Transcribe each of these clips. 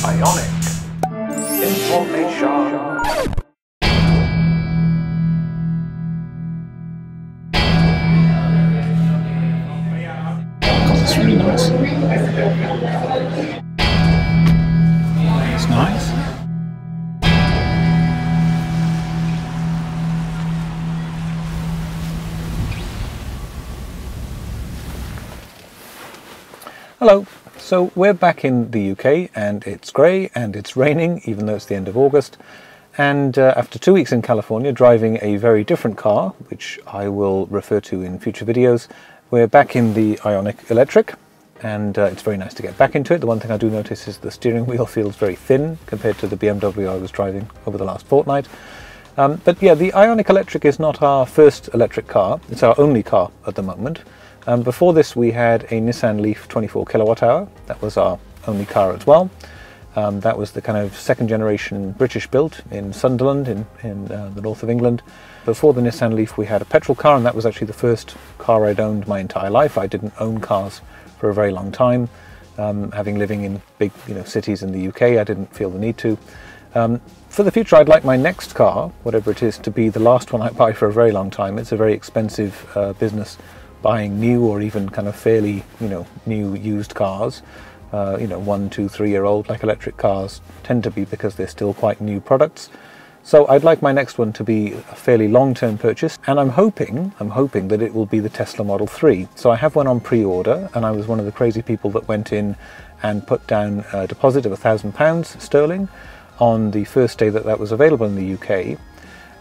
IONIQ Information. It's really nice. It's nice. Hello. So we're back in the UK and it's grey and it's raining even though it's the end of August, and after 2 weeks in California driving a very different car which I will refer to in future videos, we're back in the IONIQ Electric, and it's very nice to get back into it. The one thing I do notice is the steering wheel feels very thin compared to the BMW I was driving over the last fortnight. But yeah, the IONIQ Electric is not our first electric car, it's our only car at the moment. Before this we had a Nissan Leaf 24 kilowatt hour, that was our only car as well. That was the kind of second generation British built in Sunderland in the north of England. Before the Nissan Leaf we had a petrol car, and that was actually the first car I'd owned my entire life. I didn't own cars for a very long time. Having living in big cities in the UK, I didn't feel the need to. For the future I'd like my next car, whatever it is, to be the last one I buy for a very long time. It's a very expensive business buying new or even kind of fairly new used cars. 1, 2, 3 year old, like electric cars tend to be, because they're still quite new products. So I'd like my next one to be a fairly long-term purchase, and I'm hoping that it will be the Tesla Model 3. So I have one on pre-order, and I was one of the crazy people that went in and put down a deposit of £1,000 sterling on the first day that that was available in the UK,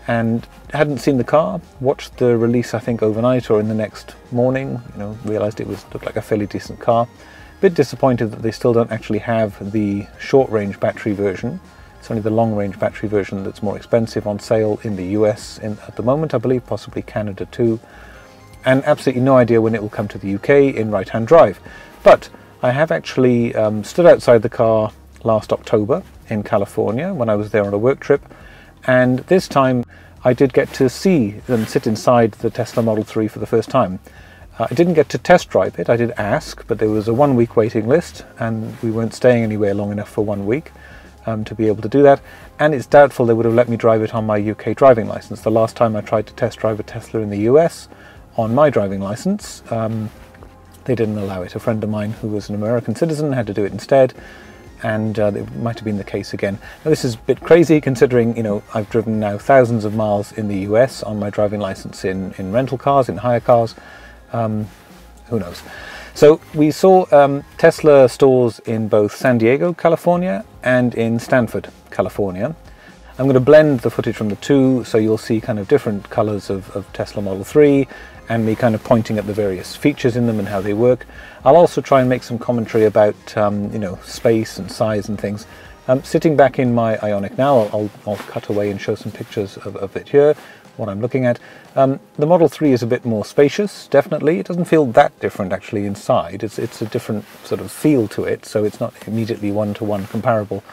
and hadn't seen the car. Watched the release I think overnight or in the next morning, realised it looked like a fairly decent car. Bit disappointed that they still don't actually have the short-range battery version. It's only the long-range battery version that's more expensive on sale in the US at the moment, I believe, possibly Canada too. And absolutely no idea when it will come to the UK in right-hand drive. But I have actually stood outside the car last October in California when I was there on a work trip, and this time I did get to see and sit inside the Tesla Model 3 for the first time. I didn't get to test drive it, I did ask, but there was a 1 week waiting list and we weren't staying anywhere long enough for 1 week to be able to do that, and it's doubtful they would have let me drive it on my UK driving licence. The last time I tried to test drive a Tesla in the US on my driving licence, they didn't allow it. A friend of mine who was an American citizen had to do it instead, and it might have been the case again. Now this is a bit crazy considering I've driven now thousands of miles in the US on my driving licence in rental cars, in hire cars. Who knows? So we saw Tesla stores in both San Diego, California and in Stanford, California. I'm going to blend the footage from the two, so you'll see kind of different colours of Tesla Model 3 and me kind of pointing at the various features in them and how they work. I'll also try and make some commentary about space and size and things. Sitting back in my IONIQ now, I'll cut away and show some pictures of it here, what I'm looking at. The Model 3 is a bit more spacious, definitely. It doesn't feel that different actually inside. It's a different sort of feel to it, so it's not immediately one-to-one comparable.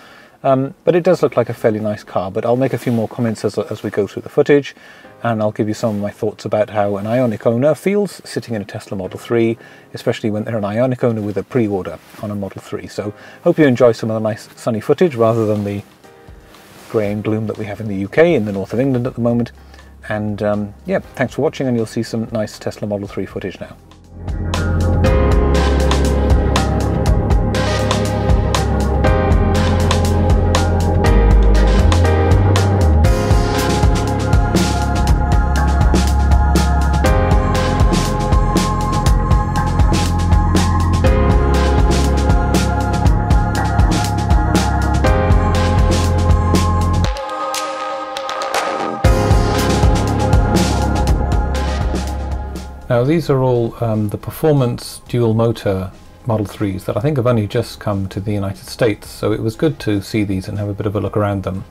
But it does look like a fairly nice car. But I'll make a few more comments as we go through the footage, and I'll give you some of my thoughts about how an IONIQ owner feels sitting in a Tesla Model 3, especially when they're an IONIQ owner with a pre-order on a Model 3. So hope you enjoy some of the nice sunny footage rather than the grey and gloom that we have in the UK, in the north of England at the moment. And yeah, thanks for watching, and you'll see some nice Tesla Model 3 footage now. Now these are all the performance dual motor Model 3s that I think have only just come to the United States, so it was good to see these and have a bit of a look around them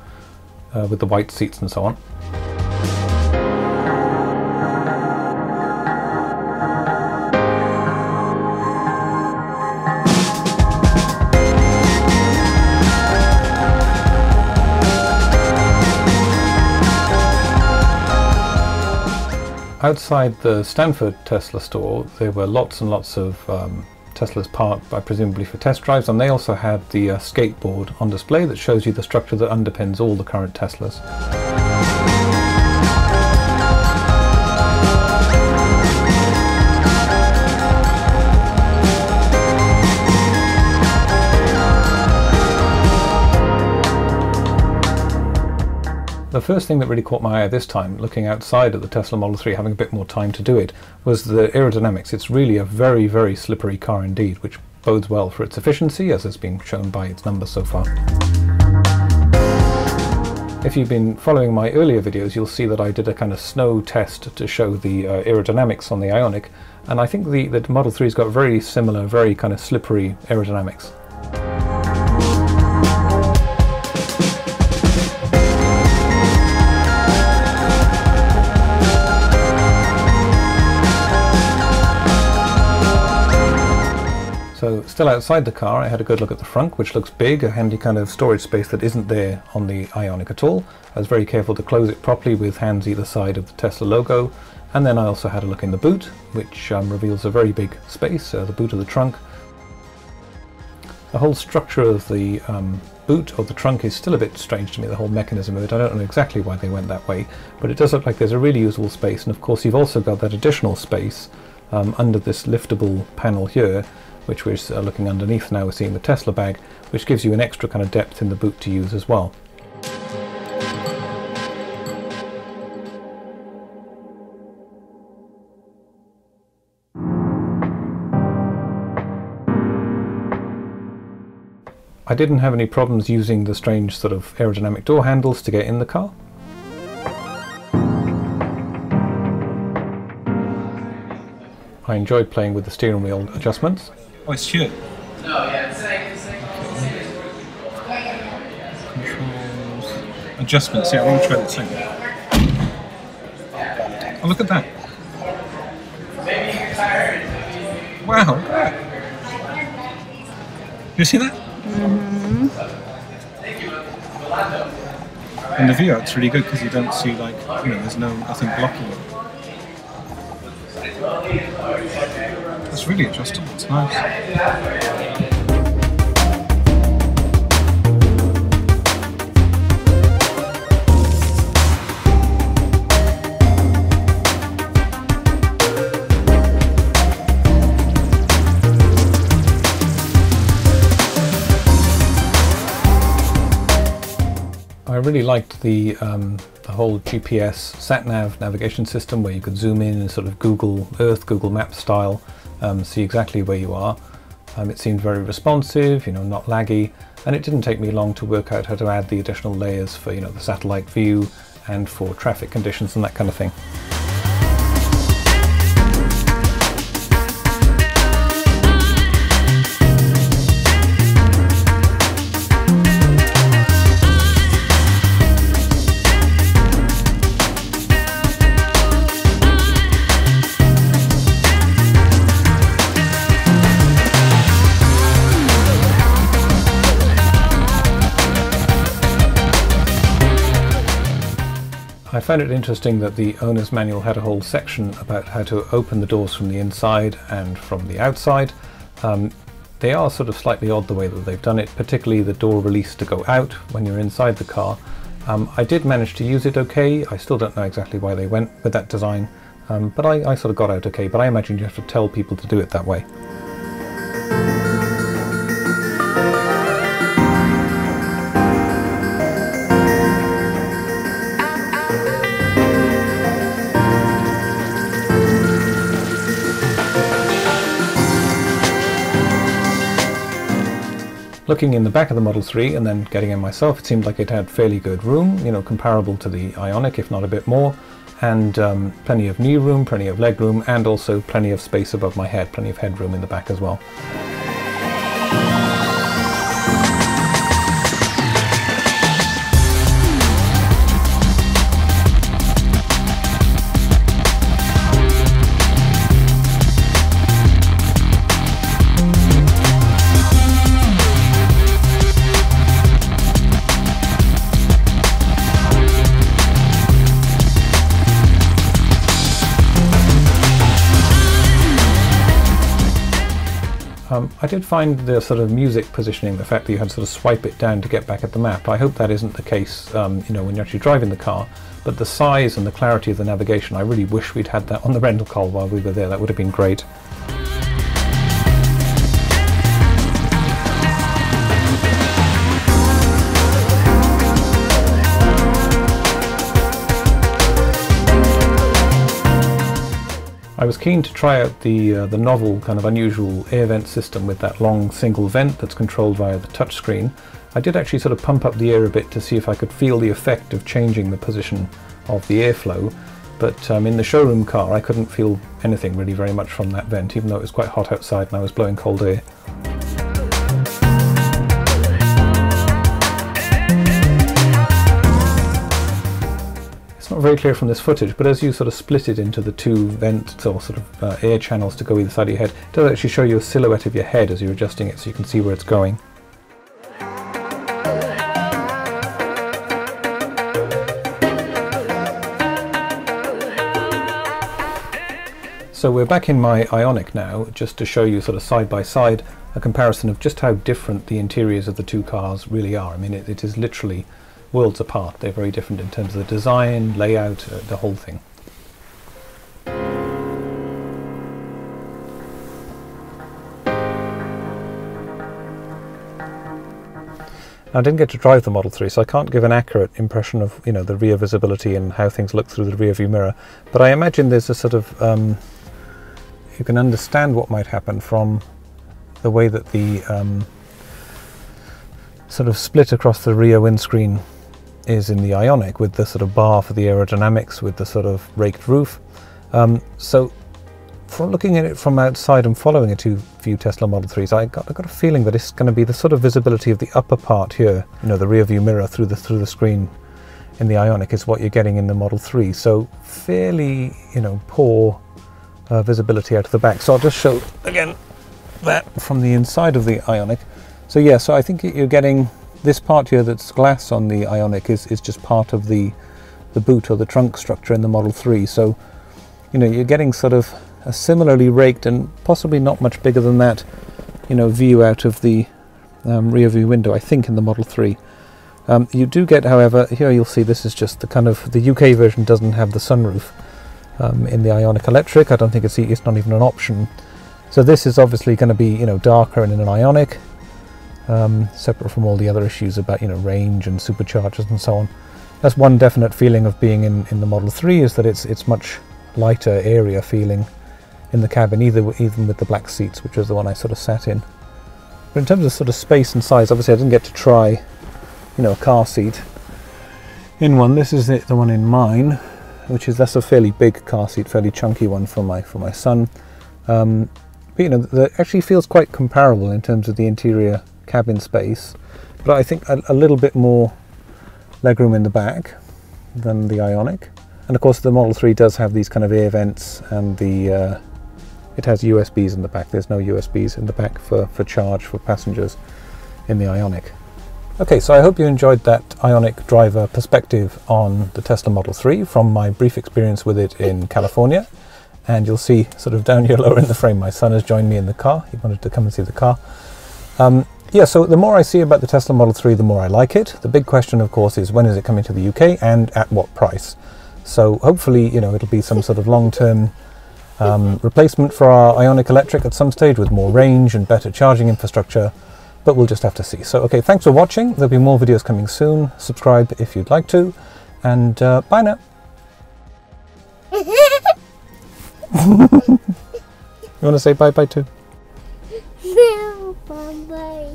with the white seats and so on. Outside the Stanford Tesla store there were lots and lots of Tesla's parked presumably for test drives, and they also have the skateboard on display that shows you the structure that underpins all the current Teslas. The first thing that really caught my eye this time, looking outside at the Tesla Model 3, having a bit more time to do it, was the aerodynamics. It's really a very, very slippery car indeed, which bodes well for its efficiency, as has been shown by its numbers so far. If you've been following my earlier videos, you'll see that I did a kind of snow test to show the aerodynamics on the IONIQ, and I think the Model 3's got very similar, very kind of slippery aerodynamics. So still outside the car, I had a good look at the front, which looks big, a handy kind of storage space that isn't there on the IONIQ at all. I was very careful to close it properly with hands either side of the Tesla logo. And then I also had a look in the boot, which reveals a very big space, the boot of the trunk. The whole structure of the boot or the trunk is still a bit strange to me, the whole mechanism of it. I don't know exactly why they went that way, but it does look like there's a really usable space. And of course you've also got that additional space under this liftable panel here, which we're looking underneath now. We're seeing the Tesla bag, which gives you an extra kind of depth in the boot to use as well. I didn't have any problems using the strange sort of aerodynamic door handles to get in the car. I enjoyed playing with the steering wheel adjustments. Oh, it's here. No, yeah, it's like Controls. Adjustments, yeah, I want to try that thing. Oh, look at that. Wow. You see that? Mm-hmm. In the VR it's really good because you don't see, like, you know, there's nothing blocking it. It's really adjustable, it's nice. I really liked the whole GPS sat-nav navigation system where you could zoom in and sort of Google Earth, Google Maps style, see exactly where you are. It seemed very responsive, you know, not laggy, and it didn't take me long to work out how to add the additional layers for, you know, the satellite view and for traffic conditions and that kind of thing. I found it interesting that the owner's manual had a whole section about how to open the doors from the inside and from the outside. They are sort of slightly odd the way that they've done it, particularly the door release to go out when you're inside the car. I did manage to use it okay. I still don't know exactly why they went with that design, but I sort of got out okay, but I imagine you have to tell people to do it that way. Looking in the back of the Model 3 and then getting in myself, it seemed like it had fairly good room, you know, comparable to the IONIQ, if not a bit more, and plenty of knee room, plenty of leg room, and also plenty of space above my head, plenty of headroom in the back as well. I did find the sort of music positioning, the fact that you had to sort of swipe it down to get back at the map. I hope that isn't the case, you know, when you're actually driving the car. But the size and the clarity of the navigation, I really wish we'd had that on the rental car while we were there. That would have been great. I was keen to try out the novel kind of unusual air vent system with that long single vent that's controlled via the touchscreen. I did actually sort of pump up the air a bit to see if I could feel the effect of changing the position of the airflow, but in the showroom car I couldn't feel anything really very much from that vent, even though it was quite hot outside and I was blowing cold air. It's not very clear from this footage, but as you sort of split it into the two vents or sort of air channels to go either side of your head, it does actually show you a silhouette of your head as you're adjusting it, so you can see where it's going. So we're back in my IONIQ now, just to show you sort of side by side a comparison of just how different the interiors of the two cars really are. I mean, it is literally worlds apart. They're very different in terms of the design, layout, the whole thing. I didn't get to drive the Model 3, so I can't give an accurate impression of, you know, the rear visibility and how things look through the rear view mirror. But I imagine there's a sort of you can understand what might happen from the way that the sort of split across the rear windscreen is in the IONIQ, with the sort of bar for the aerodynamics, with the sort of raked roof. So from looking at it from outside and following a few Tesla Model 3s, I got a feeling that it's going to be the sort of visibility of the upper part here, you know, the rear view mirror through the screen in the IONIQ is what you're getting in the Model 3. So fairly, you know, poor visibility out of the back. So I'll just show again that from the inside of the IONIQ. So yeah, so I think you're getting this part here that's glass on the IONIQ is just part of the boot or the trunk structure in the Model 3. So, you know, you're getting sort of a similarly raked and possibly not much bigger than that, you know, view out of the rear view window, I think, in the Model 3. You do get, however, here you'll see this is just the kind of, the UK version doesn't have the sunroof. In the IONIQ Electric, I don't think it's not even an option. So this is obviously going to be, you know, darker and in an IONIQ, separate from all the other issues about, you know, range and superchargers and so on. That's one definite feeling of being in the Model 3, is that it's much lighter area feeling in the cabin, even with the black seats, which was the one I sort of sat in. But in terms of sort of space and size, obviously I didn't get to try, you know, a car seat in one. This is the one in mine, that's a fairly big car seat, fairly chunky one for my son. But you know, that actually feels quite comparable in terms of the interior cabin space, but I think a little bit more legroom in the back than the IONIQ. And of course the Model 3 does have these kind of air vents, and it has USBs in the back. There's no USBs in the back for charge for passengers in the IONIQ. Okay, so I hope you enjoyed that IONIQ driver perspective on the Tesla Model 3 from my brief experience with it in California. And you'll see sort of down here lower in the frame, my son has joined me in the car. He wanted to come and see the car. Yeah, so the more I see about the Tesla Model 3, the more I like it. The big question, of course, is when is it coming to the UK and at what price? So hopefully, you know, it'll be some sort of long-term replacement for our IONIQ Electric at some stage, with more range and better charging infrastructure. But we'll just have to see. So, okay, thanks for watching. There'll be more videos coming soon. Subscribe if you'd like to. And bye now. You want to say bye-bye too? No, bye-bye.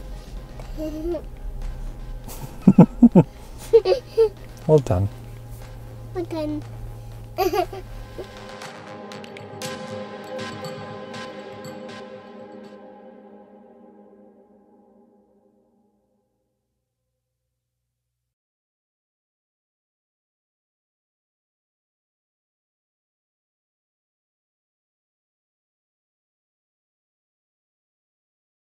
Well done. Well done.